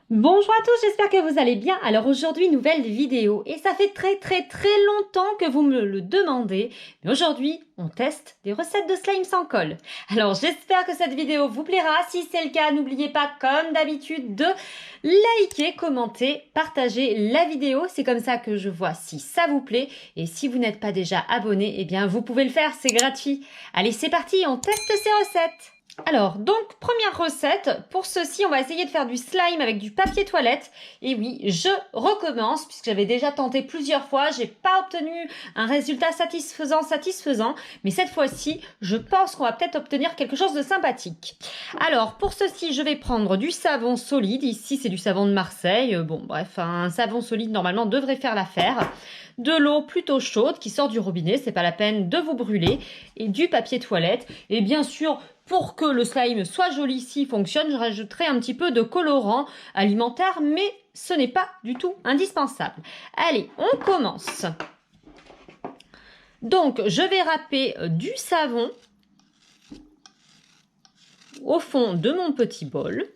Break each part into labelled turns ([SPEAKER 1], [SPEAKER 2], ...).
[SPEAKER 1] Bonjour à tous, j'espère que vous allez bien. Alors aujourd'hui, nouvelle vidéo et ça fait très longtemps que vous me le demandez. Mais aujourd'hui, on teste des recettes de slime sans colle. Alors j'espère que cette vidéo vous plaira. Si c'est le cas, n'oubliez pas comme d'habitude de liker, commenter, partager la vidéo. C'est comme ça que je vois si ça vous plaît. Et si vous n'êtes pas déjà abonné, eh bien vous pouvez le faire, c'est gratuit. Allez, c'est parti, on teste ces recettes. Alors, donc, première recette. Pour ceci, on va essayer de faire du slime avec du papier toilette. Et oui, je recommence, puisque j'avais déjà tenté plusieurs fois. J'ai pas obtenu un résultat satisfaisant. Mais cette fois-ci, je pense qu'on va peut-être obtenir quelque chose de sympathique. Alors, pour ceci, je vais prendre du savon solide. Ici, c'est du savon de Marseille. Bon, bref, un savon solide, normalement, devrait faire l'affaire. De l'eau plutôt chaude qui sort du robinet, c'est pas la peine de vous brûler. Et du papier toilette. Et bien sûr, pour que le slime soit joli, s'il fonctionne, je rajouterai un petit peu de colorant alimentaire, mais ce n'est pas du tout indispensable. Allez, on commence. Donc, je vais râper du savon au fond de mon petit bol.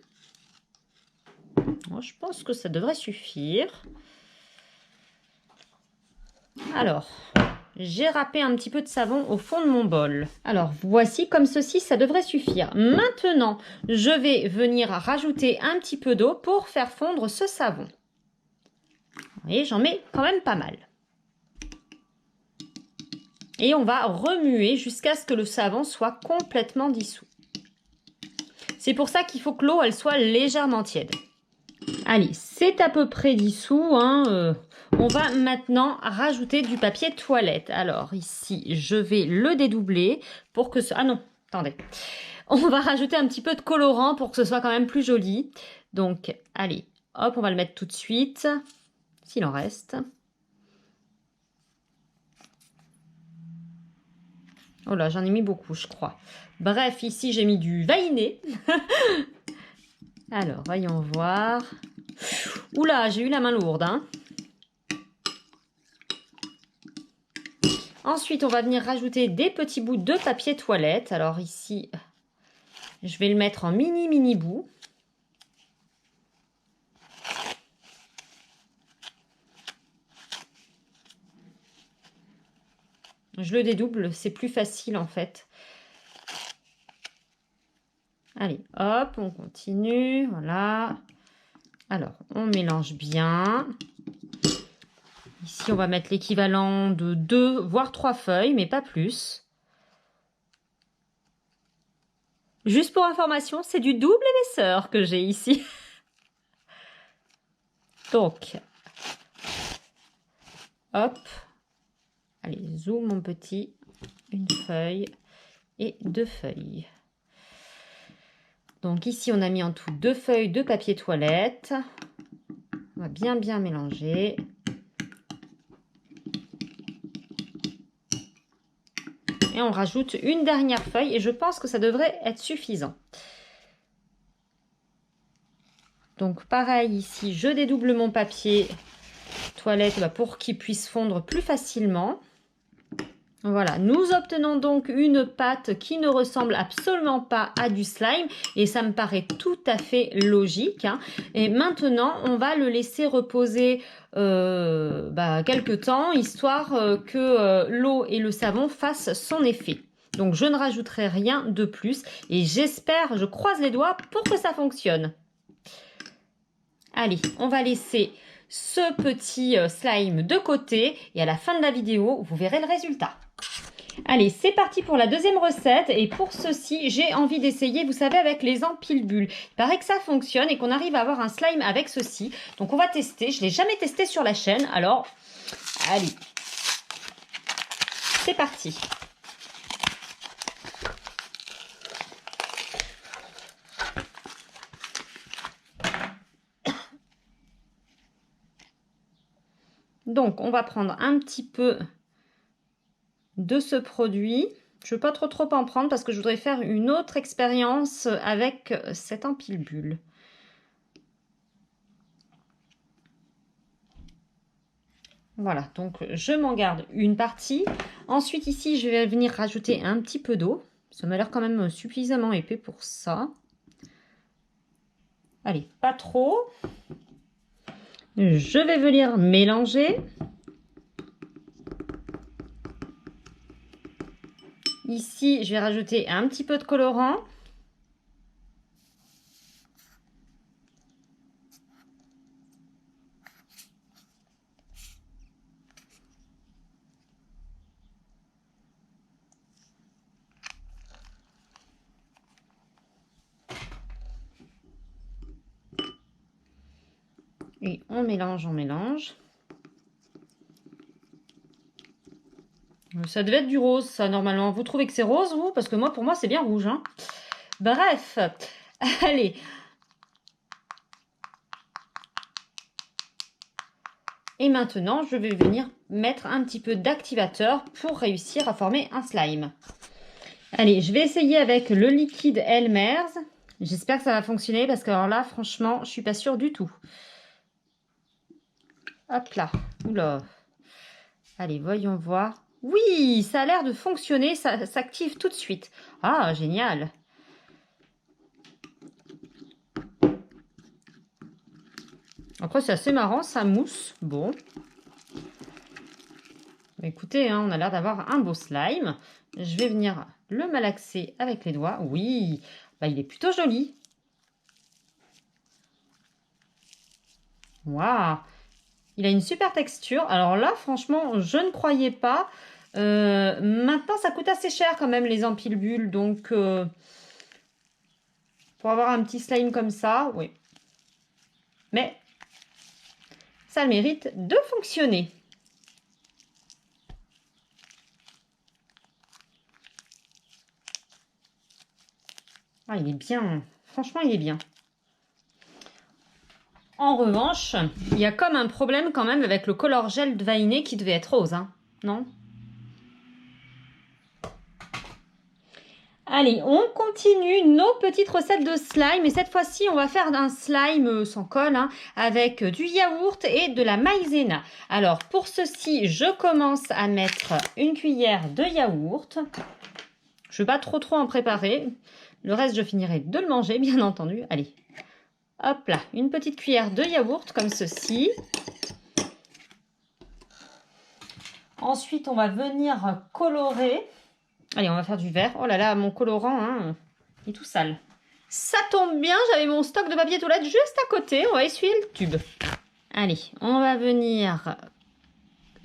[SPEAKER 1] Je pense que ça devrait suffire. Alors, j'ai râpé un petit peu de savon au fond de mon bol. Alors, voici comme ceci, ça devrait suffire. Maintenant, je vais venir rajouter un petit peu d'eau pour faire fondre ce savon. Vous voyez, j'en mets quand même pas mal. Et on va remuer jusqu'à ce que le savon soit complètement dissous. C'est pour ça qu'il faut que l'eau, elle soit légèrement tiède. Allez, c'est à peu près dissous, hein. On va maintenant rajouter du papier toilette. Alors ici, je vais le dédoubler pour que ce... Ah non, attendez. On va rajouter un petit peu de colorant pour que ce soit quand même plus joli. Donc, allez, hop, on va le mettre tout de suite, s'il en reste. Oh là, j'en ai mis beaucoup, je crois. Bref, ici, j'ai mis du vainé. Alors, voyons voir. Oula, j'ai eu la main lourde, hein. Ensuite, on va venir rajouter des petits bouts de papier toilette. Alors ici, je vais le mettre en mini bouts. Je le dédouble, c'est plus facile en fait. Allez, hop, on continue, voilà. Alors, on mélange bien. Ici, on va mettre l'équivalent de 2, voire 3 feuilles, mais pas plus. Juste pour information, c'est du double épaisseur que j'ai ici. Donc, hop. Allez, zoom mon petit. Une feuille et 2 feuilles. Donc ici, on a mis en tout 2 feuilles de papier toilette. On va bien mélanger. Et on rajoute une dernière feuille et je pense que ça devrait être suffisant. Donc pareil ici, je dédouble mon papier toilette pour qu'il puisse fondre plus facilement. Voilà, nous obtenons donc une pâte qui ne ressemble absolument pas à du slime et ça me paraît tout à fait logique, hein. Et maintenant, on va le laisser reposer quelques temps, histoire que l'eau et le savon fassent son effet. Donc, je ne rajouterai rien de plus et j'espère, je croise les doigts pour que ça fonctionne. Allez, on va laisser ce petit slime de côté et à la fin de la vidéo, vous verrez le résultat. Allez, c'est parti pour la deuxième recette et pour ceci, j'ai envie d'essayer, vous savez, avec les empile-bulles. Il paraît que ça fonctionne et qu'on arrive à avoir un slime avec ceci. Donc on va tester, je ne l'ai jamais testé sur la chaîne, alors allez, c'est parti. Donc on va prendre un petit peu de ce produit. Je ne veux pas trop en prendre parce que je voudrais faire une autre expérience avec cet empile-bulle. Voilà, donc je m'en garde une partie. Ensuite ici, je vais venir rajouter un petit peu d'eau. Ça m'a l'air quand même suffisamment épais pour ça. Allez, pas trop. Je vais venir mélanger. Ici, je vais rajouter un petit peu de colorant. Et on mélange, on mélange. Ça devait être du rose, ça, normalement. Vous trouvez que c'est rose, vous? Parce que moi, pour moi, c'est bien rouge. Hein. Bref, allez. Et maintenant, je vais venir mettre un petit peu d'activateur pour réussir à former un slime. Allez, je vais essayer avec le liquide Elmer's. J'espère que ça va fonctionner parce que alors là, franchement, je suis pas sûre du tout. Hop là. Oula. Allez, voyons voir. Oui, ça a l'air de fonctionner. Ça s'active tout de suite. Ah, génial. Après, c'est assez marrant, ça mousse. Bon. Écoutez, hein, on a l'air d'avoir un beau slime. Je vais venir le malaxer avec les doigts. Oui, bah, il est plutôt joli. Waouh, il a une super texture. Alors là, franchement, je ne croyais pas. Maintenant, ça coûte assez cher quand même, les empile-bulles. Donc, pour avoir un petit slime comme ça, oui. Mais ça a le mérite de fonctionner. Ah, il est bien. Franchement, il est bien. En revanche, il y a comme un problème quand même avec le color gel de vaniné qui devait être rose, hein, non? Allez, on continue nos petites recettes de slime et cette fois-ci, on va faire un slime sans colle hein, avec du yaourt et de la maïzena. Alors, pour ceci, je commence à mettre une cuillère de yaourt. Je ne vais pas trop en préparer. Le reste, je finirai de le manger, bien entendu. Allez, hop là, une petite cuillère de yaourt comme ceci. Ensuite, on va venir colorer. Allez, on va faire du vert. Oh là là, mon colorant, hein, il est tout sale. Ça tombe bien, j'avais mon stock de papier toilette juste à côté. On va essuyer le tube. Allez, on va venir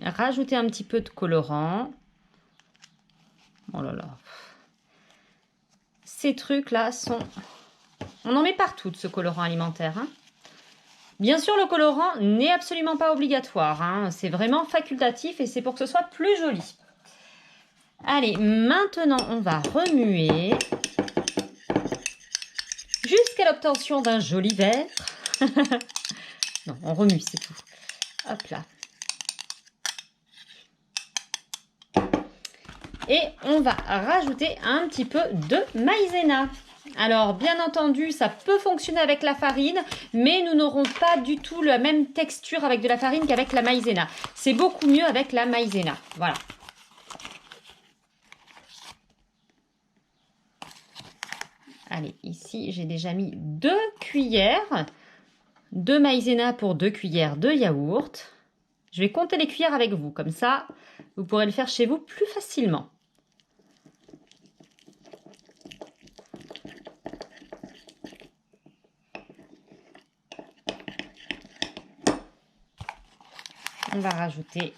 [SPEAKER 1] rajouter un petit peu de colorant. Oh là là. Ces trucs-là sont... On en met partout de ce colorant alimentaire. Hein. Bien sûr, le colorant n'est absolument pas obligatoire. Hein. C'est vraiment facultatif et c'est pour que ce soit plus joli. Allez, maintenant, on va remuer jusqu'à l'obtention d'un joli vert. Non, on remue, c'est tout. Hop là. Et on va rajouter un petit peu de maïzena. Alors, bien entendu, ça peut fonctionner avec la farine, mais nous n'aurons pas du tout la même texture avec de la farine qu'avec la maïzena. C'est beaucoup mieux avec la maïzena. Voilà. Allez, ici, j'ai déjà mis 2 cuillères de maïzena pour 2 cuillères de yaourt. Je vais compter les cuillères avec vous, comme ça, vous pourrez le faire chez vous plus facilement. On va rajouter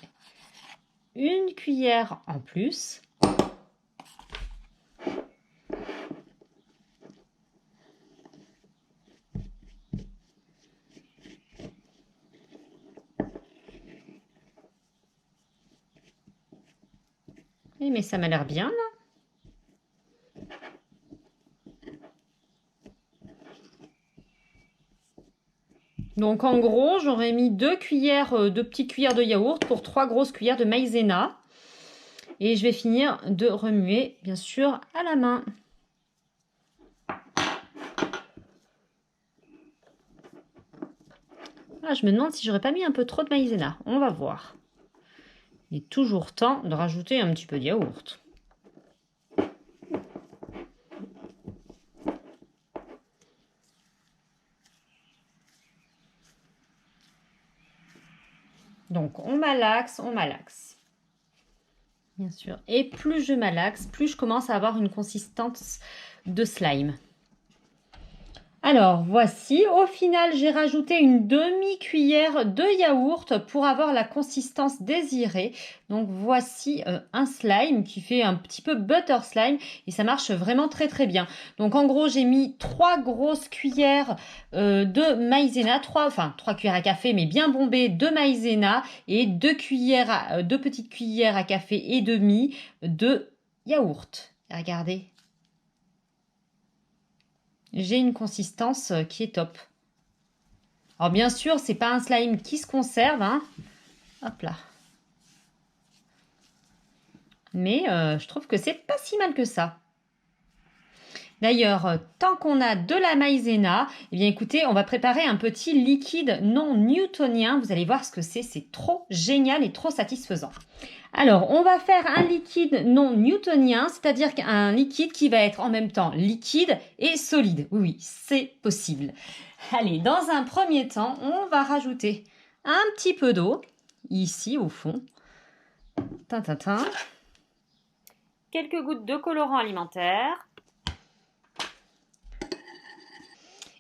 [SPEAKER 1] une cuillère en plus. Mais ça m'a l'air bien là. Donc en gros, j'aurais mis 2 cuillères, 2 petites cuillères de yaourt pour 3 grosses cuillères de maïzena. Et je vais finir de remuer, bien sûr, à la main. Ah, je me demande si j'aurais pas mis un peu trop de maïzena. On va voir. Il est toujours temps de rajouter un petit peu de yaourt. Donc, on malaxe, on malaxe. Bien sûr. Et plus je malaxe, plus je commence à avoir une consistance de slime. Alors, voici. Au final, j'ai rajouté une demi-cuillère de yaourt pour avoir la consistance désirée. Donc, voici un slime qui fait un petit peu butter slime et ça marche vraiment très très bien. Donc, en gros, j'ai mis 3 grosses cuillères de maïzena, 3 cuillères à café, mais bien bombées de maïzena et 2 petites cuillères à café et demi de yaourt. Regardez. J'ai une consistance qui est top. Alors bien sûr, c'est pas un slime qui se conserve, hein. Hop là. Mais je trouve que c'est pas si mal que ça. D'ailleurs, tant qu'on a de la maïzena, eh bien écoutez, on va préparer un petit liquide non newtonien. Vous allez voir ce que c'est trop génial et trop satisfaisant. Alors, on va faire un liquide non newtonien, c'est-à-dire un liquide qui va être en même temps liquide et solide. Oui, oui, c'est possible. Allez, dans un premier temps, on va rajouter un petit peu d'eau, ici au fond. Quelques gouttes de colorant alimentaire.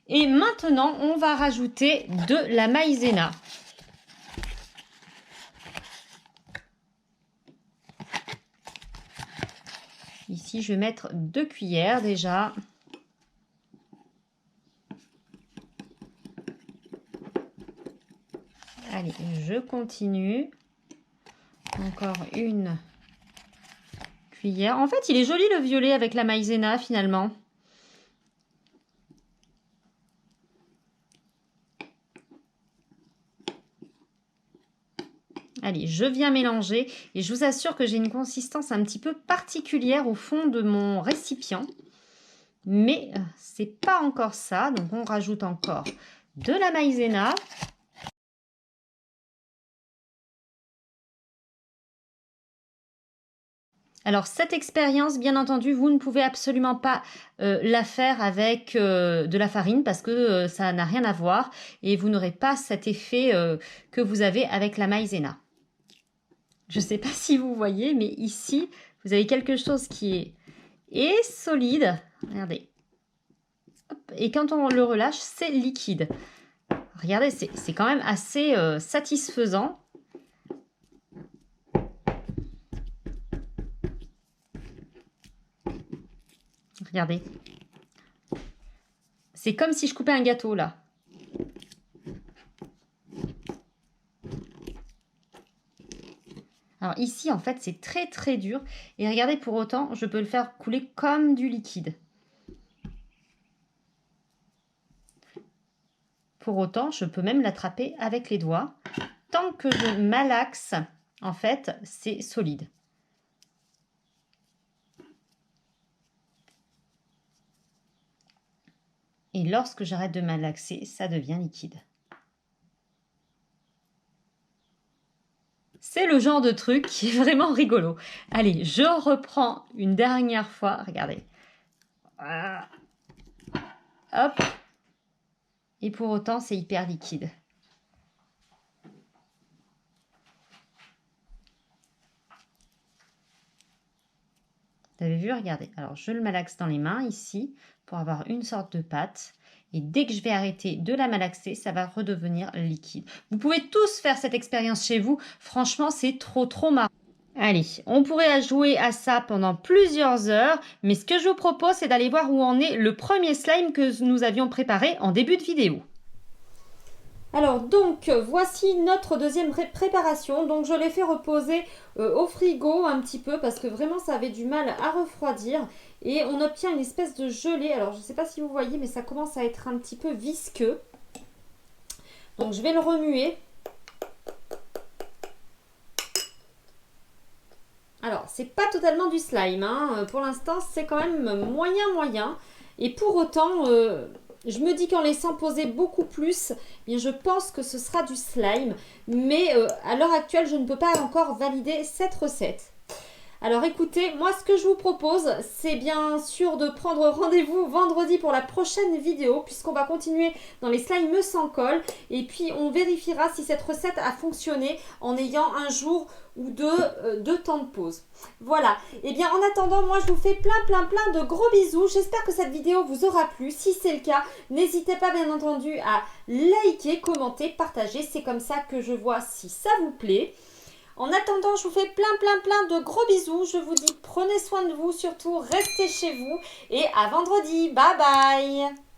[SPEAKER 1] Et maintenant, on va rajouter de la maïzena. Ici, je vais mettre 2 cuillères déjà. Allez, je continue. Encore une cuillère. En fait, il est joli le violet avec la maïzena finalement. Allez, je viens mélanger et je vous assure que j'ai une consistance un petit peu particulière au fond de mon récipient. Mais c'est pas encore ça, donc on rajoute encore de la maïzena. Alors cette expérience, bien entendu, vous ne pouvez absolument pas la faire avec de la farine parce que ça n'a rien à voir et vous n'aurez pas cet effet que vous avez avec la maïzena. Je ne sais pas si vous voyez, mais ici, vous avez quelque chose qui est solide. Regardez. Hop. Et quand on le relâche, c'est liquide. Regardez, c'est quand même assez satisfaisant. Regardez. C'est comme si je coupais un gâteau, là. Alors ici, en fait, c'est très très dur. Et regardez, pour autant, je peux le faire couler comme du liquide. Pour autant, je peux même l'attraper avec les doigts. Tant que je malaxe, en fait, c'est solide. Et lorsque j'arrête de malaxer, ça devient liquide. C'est le genre de truc qui est vraiment rigolo. Allez, je reprends une dernière fois. Regardez. Voilà. Hop. Et pour autant, c'est hyper liquide. Vous avez vu, regardez. Alors, je le malaxe dans les mains ici pour avoir une sorte de pâte. Et dès que je vais arrêter de la malaxer, ça va redevenir liquide. Vous pouvez tous faire cette expérience chez vous. Franchement, c'est trop marrant. Allez, on pourrait jouer à ça pendant plusieurs heures. Mais ce que je vous propose, c'est d'aller voir où en est le premier slime que nous avions préparé en début de vidéo. Alors donc voici notre deuxième préparation. Donc je l'ai fait reposer au frigo un petit peu parce que vraiment ça avait du mal à refroidir. Et on obtient une espèce de gelée. Alors je ne sais pas si vous voyez mais ça commence à être un petit peu visqueux. Donc je vais le remuer. Alors c'est pas totalement du slime, hein. Pour l'instant c'est quand même moyen. Et pour autant... je me dis qu'en laissant poser beaucoup plus, eh bien je pense que ce sera du slime. Mais à l'heure actuelle, je ne peux pas encore valider cette recette. Alors écoutez, moi ce que je vous propose, c'est bien sûr de prendre rendez-vous vendredi pour la prochaine vidéo, puisqu'on va continuer dans les slimes sans colle, et puis on vérifiera si cette recette a fonctionné en ayant un jour ou deux de temps de pause. Voilà, et bien en attendant, moi je vous fais plein de gros bisous. J'espère que cette vidéo vous aura plu. Si c'est le cas, n'hésitez pas bien entendu à liker, commenter, partager. C'est comme ça que je vois si ça vous plaît. En attendant, je vous fais plein de gros bisous. Je vous dis prenez soin de vous, surtout restez chez vous et à vendredi. Bye bye.